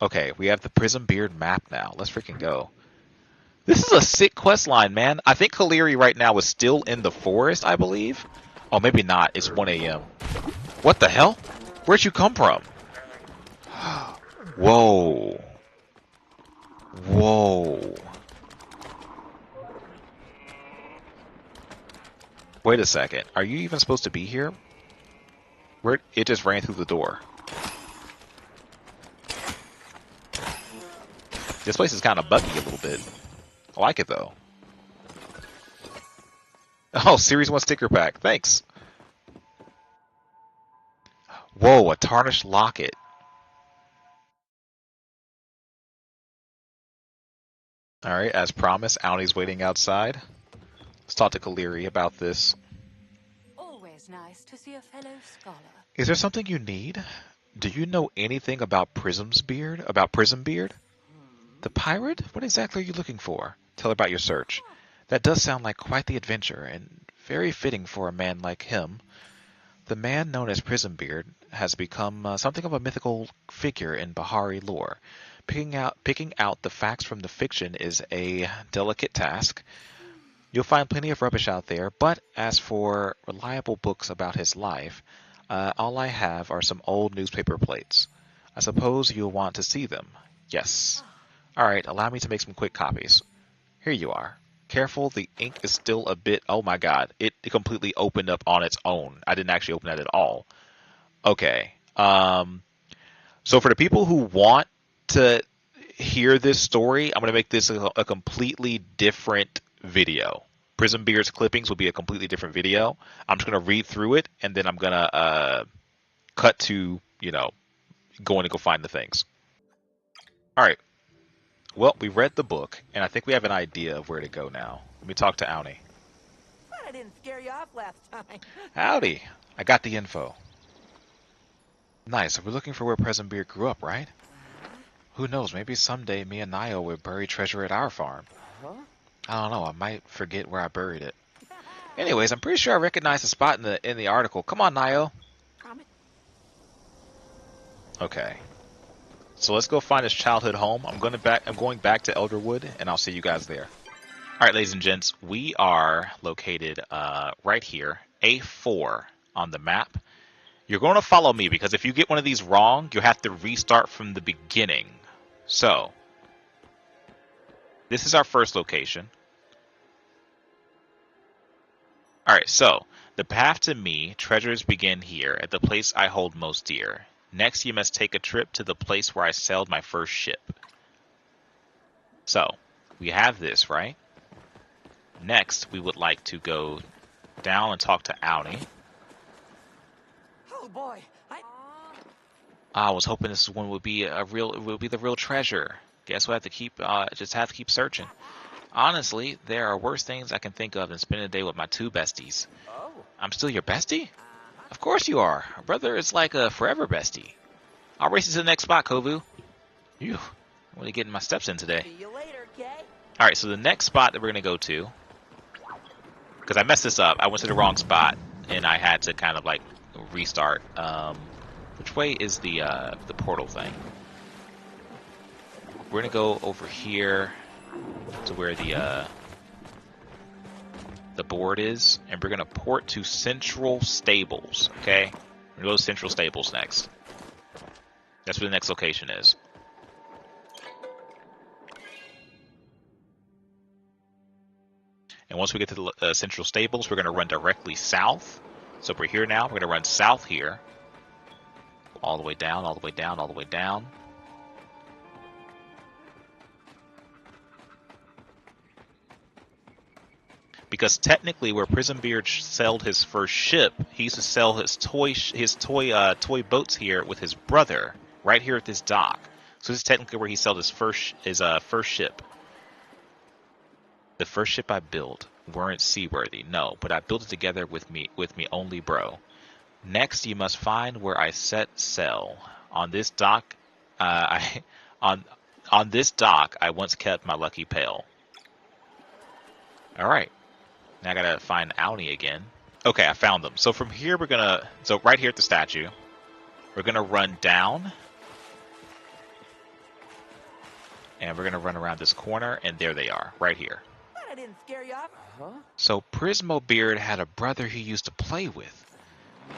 Okay, we have the Prismbeard map now. Let's freaking go. This is a sick quest line, man. I think Kaleri right now is still in the forest, I believe. Oh, maybe not. It's 1 a.m. What the hell? Where'd you come from? Whoa. Whoa. Wait a second. Are you even supposed to be here? Where it just ran through the door. This place is kind of buggy a little bit. I like it though. Oh, Series 1 sticker pack. Thanks. Whoa, a tarnished locket. Alright, as promised, Auni's waiting outside. Let's talk to Kaleri about this. Always nice to see a fellow scholar. Is there something you need? Do you know anything about Prismbeard? About Prismbeard? The pirate? What exactly are you looking for? Tell her about your search. That does sound like quite the adventure, and very fitting for a man like him. The man known as Prismbeard has become something of a mythical figure in Bahari lore. Picking out the facts from the fiction is a delicate task. You'll find plenty of rubbish out there, but as for reliable books about his life, all I have are some old newspaper plates. I suppose you'll want to see them. Yes. Alright, allow me to make some quick copies. Here you are. Careful, the ink is still a bit... Oh my god, it completely opened up on its own. I didn't actually open that at all. Okay. So for the people who want to hear this story, I'm going to make this a completely different video. Prismbeard's clippings will be a completely different video. I'm just going to read through it, and then I'm going to cut to, going to go find the things. Alright. Well, we read the book, and I think we have an idea of where to go now. Let me talk to Auni. But I didn't scare you off last time. Howdy. I got the info. Nice. So we're looking for where Prismbeard grew up, right? Who knows? Maybe someday me and Nio will bury treasure at our farm. Huh? I don't know. I might forget where I buried it. Anyways, I'm pretty sure I recognize the spot in the article. Come on, Nio. Okay. So let's go find his childhood home. I'm going back to Elderwood, and I'll see you guys there. All right, ladies and gents, we are located right here, A4 on the map. You're going to follow me because if you get one of these wrong, you'll have to restart from the beginning. So, this is our first location. All right, so the path to me, treasures begin here at the place I hold most dear. Next, you must take a trip to the place where I sailed my first ship. So, we have this, right? Next, we would like to go down and talk to Auni. Oh boy, I was hoping this one would be the real treasure. Guess we'll have to keep searching. Honestly, there are worse things I can think of than spending a day with my two besties. Oh. I'm still your bestie? Of course you are. A brother is like a forever bestie. I'll race you to the next spot, Kovu. Phew, I'm really getting my steps in today. See you later, Kay. Alright, so the next spot that we're going to go to, because I messed this up, I went to the wrong spot, and I had to kind of like restart. Which way is the portal thing? We're going to go over here to where the board is, and we're going to port to Central Stables, okay? We're going to go to Central Stables next. That's where the next location is. And once we get to the Central Stables, we're going to run directly south. So we're here now. We're going to run south here. All the way down, all the way down, all the way down. Because technically, where Prismbeard sailed his first ship, he used to sell his toy boats here with his brother, right here at this dock. So this is technically where he sold his first ship. The first ship I built weren't seaworthy, no, but I built it together with me only, bro. Next, you must find where I set sail. On this dock, on this dock, I once kept my lucky pail. All right. Now I gotta find Auni again. Okay, I found them. So from here, so right here at the statue, we're gonna run down. And we're going to run around this corner, and there they are, right here. Thought I didn't scare you off. So Prismbeard had a brother he used to play with.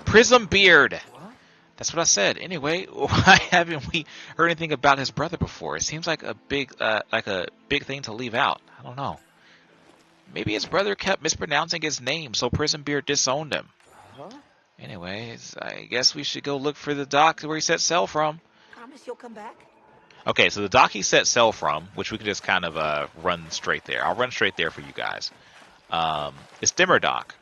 Prismbeard! That's what I said. Anyway, why haven't we heard anything about his brother before? It seems like a big thing to leave out. I don't know. Maybe his brother kept mispronouncing his name, so Prismbeard disowned him. Anyways, I guess we should go look for the dock where he set sail from. Promise you'll come back? Okay, so the dock he set sail from, which we can just kind of run straight there. I'll run straight there for you guys. It's Dimmer Dock.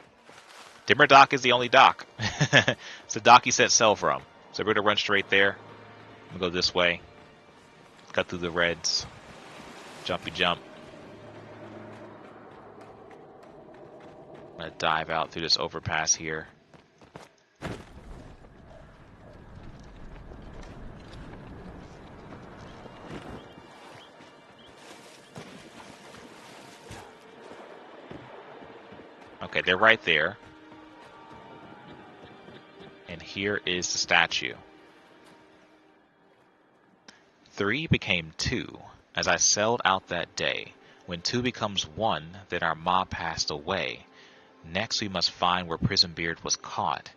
Dimmer Dock is the only dock. It's the dock he set sail from. So we're going to run straight there. I'm going to go this way. Cut through the reds. Jumpy jump. I'm going to dive out through this overpass here. Okay, they're right there. And here is the statue. 3 became 2, as I sailed out that day. When 2 becomes 1, then our ma passed away. Next we must find where Prismbeard was caught.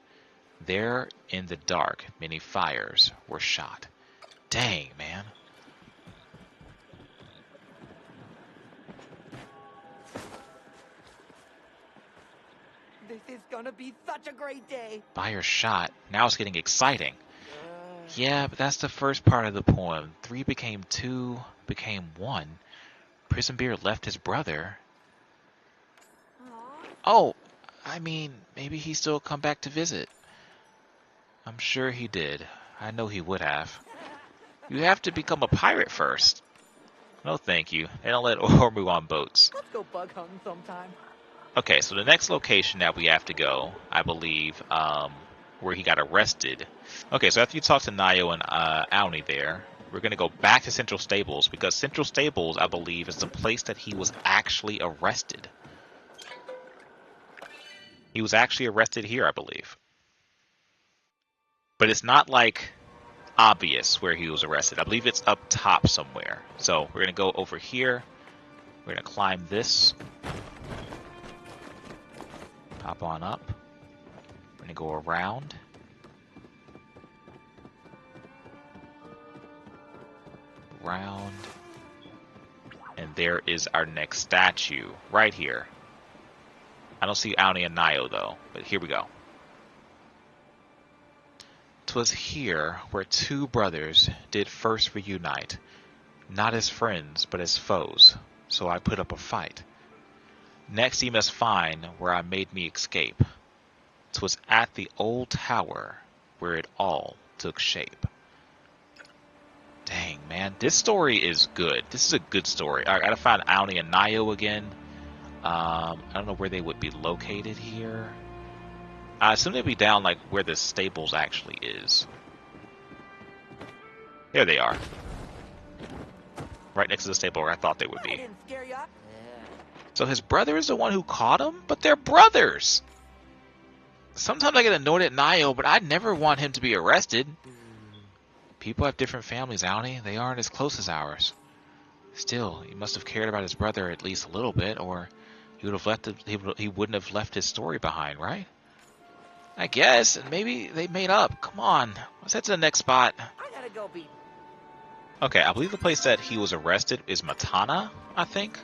There in the dark, many fires were shot. Dang, man. This is gonna be such a great day. Fire shot. Now it's getting exciting. Yeah, but that's the first part of the poem. 3 became 2, became 1. Prismbeard left his brother. Oh, I mean, maybe he still come back to visit. I'm sure he did. I know he would have. You have to become a pirate first. No thank you. They don't let Ormu on boats. Let's go bug hunting sometime. Okay, so the next location that we have to go, I believe, where he got arrested. Okay, so after you talk to Nayo and Aoni there, we're going to go back to Central Stables, because Central Stables, I believe, is the place that he was actually arrested. He was actually arrested here, I believe. But it's not, like, obvious where he was arrested. I believe it's up top somewhere. So we're going to go over here. We're going to climb this. Hop on up. We're going to go around. Round. And there is our next statue right here. I don't see Aoni and Nayo though, but here we go. 'Twas here where 2 brothers did first reunite, not as friends but as foes, so I put up a fight. Next ye must find where I made me escape. 'Twas at the old tower where it all took shape. Dang, man. This story is good. This is a good story. I gotta find Aoni and Nayo again. I don't know where they would be located here. I assume they'd be down, like, where the stables actually is. There they are. Right next to the stable where I thought they would I be. didn't scare you off. So his brother is the one who caught him? But they're brothers! Sometimes I get annoyed at Nayo, but I never want him to be arrested. People have different families, Aoni. They aren't as close as ours. Still, he must have cared about his brother at least a little bit, or he would have left he wouldn't have left his story behind, right? I guess, and maybe they made up. Come on, let's head to the next spot. I gotta go be. Okay, I believe the place that he was arrested is Matana, I think.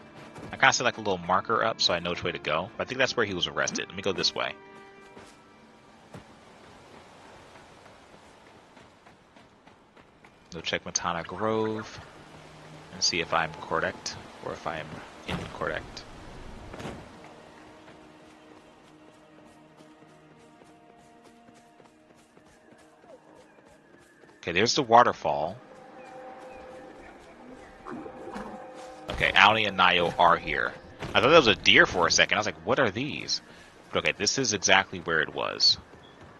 I kind of set like a little marker up so I know which way to go. But I think that's where he was arrested. Let me go this way. Go check Matana Grove and see if I'm correct or if I'm incorrect. Okay, there's the waterfall. Okay, Aoni and Nayo are here. I thought that was a deer for a second. I was like, what are these? But okay, this is exactly where it was.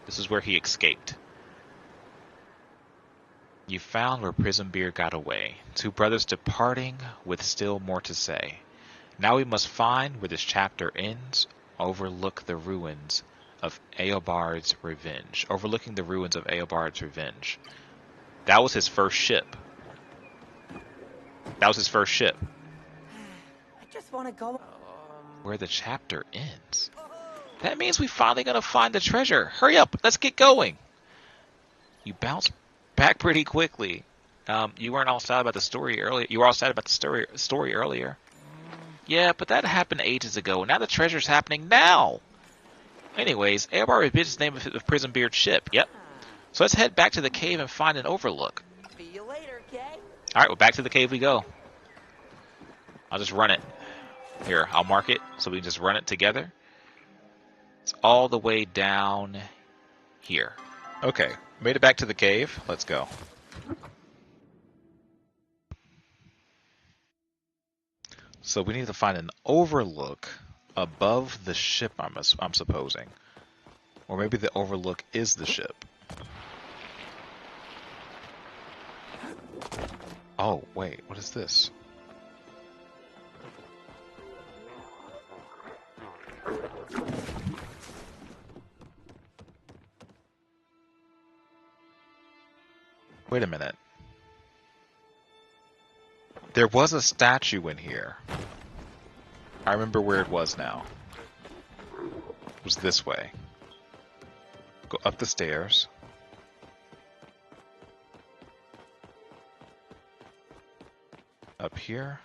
This is where he escaped. You found where Prismbeard got away. 2 brothers departing with still more to say. Now we must find where this chapter ends. Overlook the ruins of Eobard's revenge. Overlooking the ruins of Eobard's revenge. That was his first ship. That was his first ship. I just want to go. Where the chapter ends. That means we finally gonna find the treasure. Hurry up, let's get going. You bounced back pretty quickly. You weren't all sad about the story earlier. You were all sad about the story earlier. Yeah, but that happened ages ago. Now the treasure's happening now. Anyways, Eobard repeats the name of Prismbeard's ship. Yep. So let's head back to the cave and find an overlook. See you later, Kay. Alright, well, back to the cave we go. I'll just run it. Here, I'll mark it so we can just run it together. It's all the way down here. Okay, made it back to the cave. Let's go. So we need to find an overlook above the ship, I'm supposing. Or maybe the overlook is the ship. Oh, wait, what is this? Wait a minute. There was a statue in here. I remember where it was now. It was this way. Go up the stairs. Up here.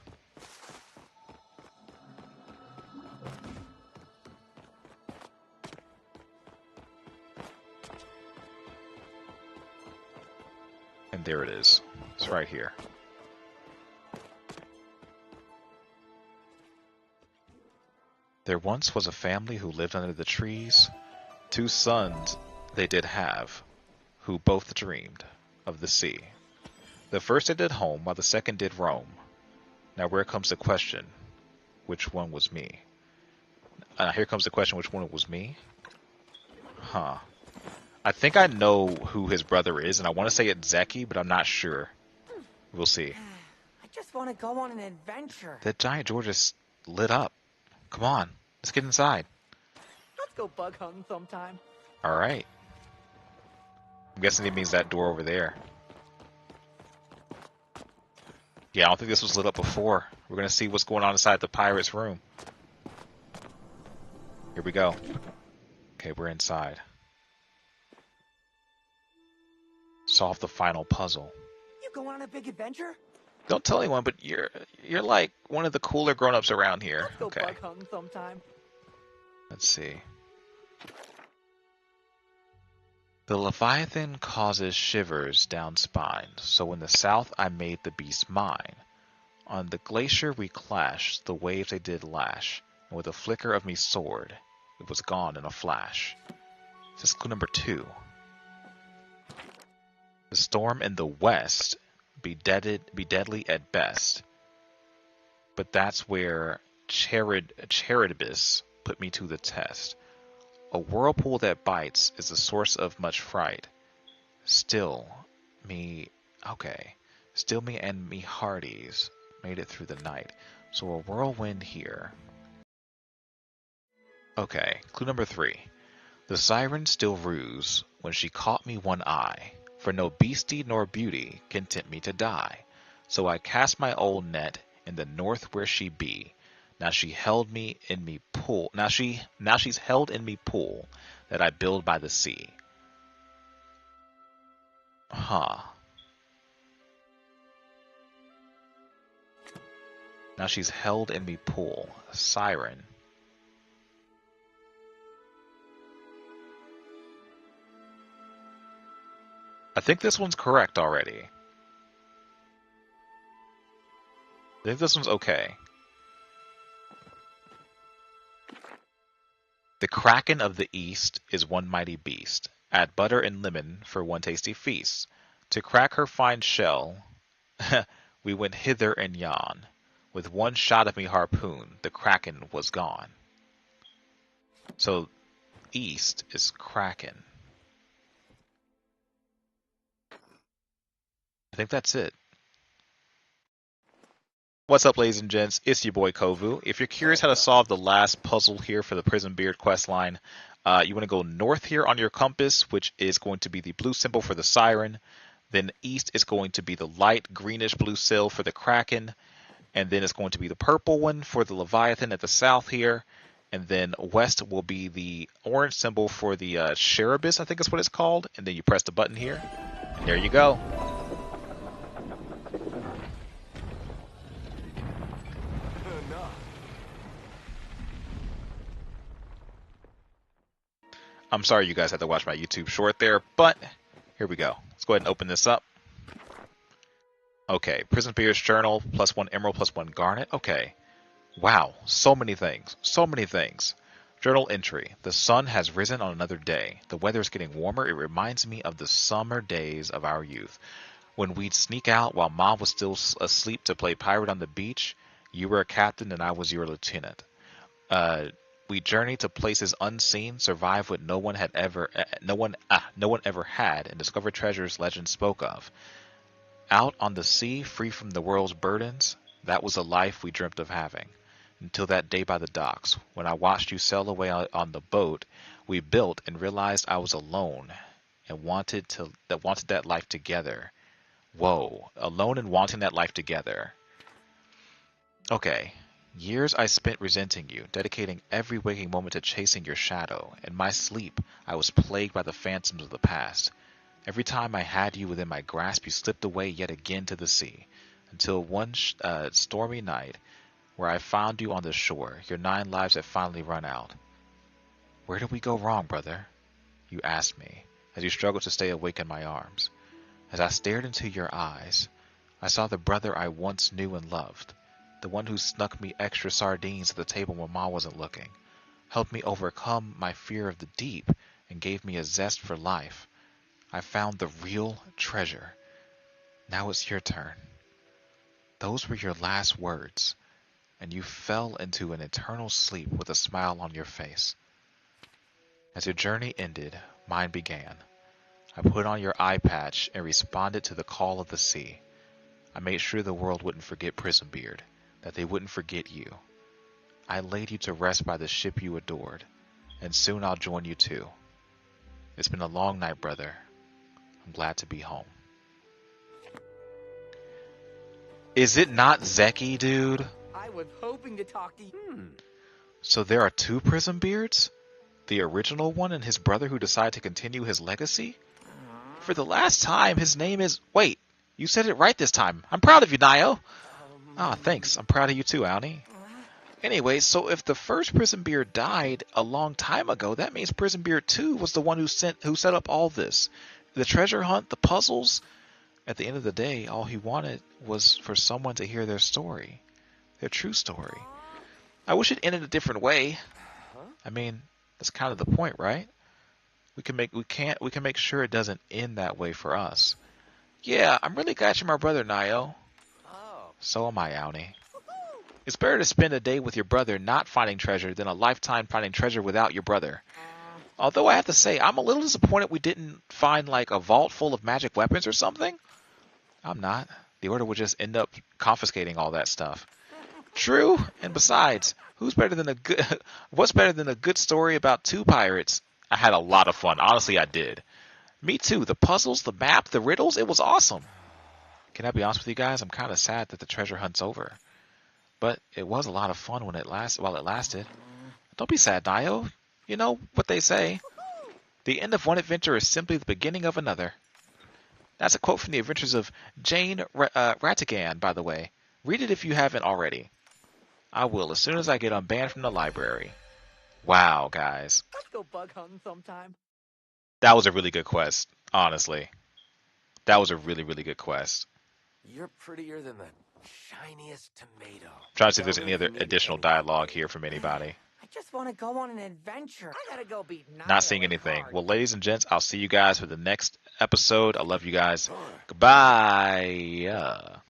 And there it is. It's right here. There once was a family who lived under the trees. 2 sons they did have, who both dreamed of the sea. The first did home, while the second did roam. Now where comes the question, which one was me? Here comes the question, which one was me? Huh. I think I know who his brother is, and I want to say it's Zeki, but I'm not sure. We'll see. I just want to go on an adventure. That giant door just lit up. Come on, let's get inside. Let's go bug hunting sometime. Alright. I'm guessing it means that door over there. Yeah, I don't think this was lit up before. We're gonna see what's going on inside the pirate's room. Here we go. Okay, we're inside. Solve the final puzzle. You going on a big adventure? Don't tell anyone, but you're like one of the cooler grown-ups around here. Let's go Okay. bug hunting sometime. Let's see. The Leviathan causes shivers down spine, so in the south I made the beast mine. On the glacier we clashed, the waves they did lash, and with a flicker of me sword, it was gone in a flash. This is clue number 2. The storm in the west be deadly at best, but that's where Charidibus put me to the test. A whirlpool that bites is the source of much fright. Still me and me hearties made it through the night. So a whirlwind here. Okay, clue number 3. The siren still rues when she caught me one eye, for no beastie nor beauty can tempt me to die. So I cast my old net in the north where she be. Now she held me in me pool. Now she's held in me pool that I build by the sea. Huh. Now she's held in me pool. Siren. I think this one's correct already. I think this one's okay. The Kraken of the East is one mighty beast. Add butter and lemon for one tasty feast. To crack her fine shell, we went hither and yon. With one shot of me harpoon, the Kraken was gone. So, East is Kraken. I think that's it. What's up, ladies and gents? It's your boy Kovu. If you're curious how to solve the last puzzle here for the Prismbeard questline, you want to go north here on your compass, which is going to be the blue symbol for the siren. Then east is going to be the light greenish blue sail for the Kraken. And then it's going to be the purple one for the Leviathan at the south here. And then west will be the orange symbol for the Cherubis, I think is what it's called. And then you press the button here. And there you go. I'm sorry you guys had to watch my YouTube short there, but here we go. Let's go ahead and open this up. Okay, Prismbeard's journal, +1 emerald, +1 garnet. Okay. Wow, so many things. So many things. Journal entry. The sun has risen on another day. The weather is getting warmer. It reminds me of the summer days of our youth. When we'd sneak out while Mom was still asleep to play pirate on the beach. You were a captain and I was your lieutenant. We journeyed to places unseen, survived what no one ever had, and discovered treasures legends spoke of. Out on the sea, free from the world's burdens, that was a life we dreamt of having. Until that day by the docks, when I watched you sail away on the boat we built and realized I was alone and wanted that life together. Whoa, alone and wanting that life together. Okay. Years I spent resenting you, dedicating every waking moment to chasing your shadow. In my sleep, I was plagued by the phantoms of the past. Every time I had you within my grasp, you slipped away yet again to the sea. Until one stormy night, where I found you on the shore, your 9 lives had finally run out. Where did we go wrong, brother? You asked me, as you struggled to stay awake in my arms. As I stared into your eyes, I saw the brother I once knew and loved. The one who snuck me extra sardines at the table when Mom wasn't looking, helped me overcome my fear of the deep, and gave me a zest for life. I found the real treasure. Now it's your turn. Those were your last words, and you fell into an eternal sleep with a smile on your face. As your journey ended, mine began. I put on your eye patch and responded to the call of the sea. I made sure the world wouldn't forget Prismbeard, that they wouldn't forget you. I laid you to rest by the ship you adored, and soon I'll join you too. It's been a long night, brother. I'm glad to be home. Is it not Zeki, dude? I was hoping to talk to you. So there are 2 Prismbeards? The original one and his brother who decided to continue his legacy? For the last time, his name is... Wait, you said it right this time. I'm proud of you, Nio. Ah, thanks. I'm proud of you too, Aoni. Anyway, so if the first Prismbeard died a long time ago, that means Prismbeard 2 was the one who set up all this. The treasure hunt, the puzzles. At the end of the day, all he wanted was for someone to hear their story. Their true story. I wish it ended a different way. I mean, that's kind of the point, right? We can make sure it doesn't end that way for us. Yeah, I'm really glad you're my brother, Nio. So am I, Aoni. It's better to spend a day with your brother not finding treasure than a lifetime finding treasure without your brother. Although I have to say, I'm a little disappointed we didn't find like a vault full of magic weapons or something. I'm not. The Order would just end up confiscating all that stuff. True, and besides, what's better than a good story about 2 pirates? I had a lot of fun. Honestly, I did. Me too. The puzzles, the map, the riddles, it was awesome. Can I be honest with you guys? I'm kind of sad that the treasure hunt's over. But it was a lot of fun while it lasted. Don't be sad, Nio. You know what they say. The end of one adventure is simply the beginning of another. That's a quote from the Adventures of Jane Ratigan, by the way. Read it if you haven't already. I will as soon as I get unbanned from the library. Wow, guys. Let's go bug hunting sometime. That was a really good quest, honestly. That was a really, really good quest. You're prettier than the shiniest tomato. Trying to see if there's any other additional dialogue here from anybody. I just want to go on an adventure. I gotta go beat Nio. Not seeing anything. Well, ladies and gents, I'll see you guys for the next episode. I love you guys. Goodbye.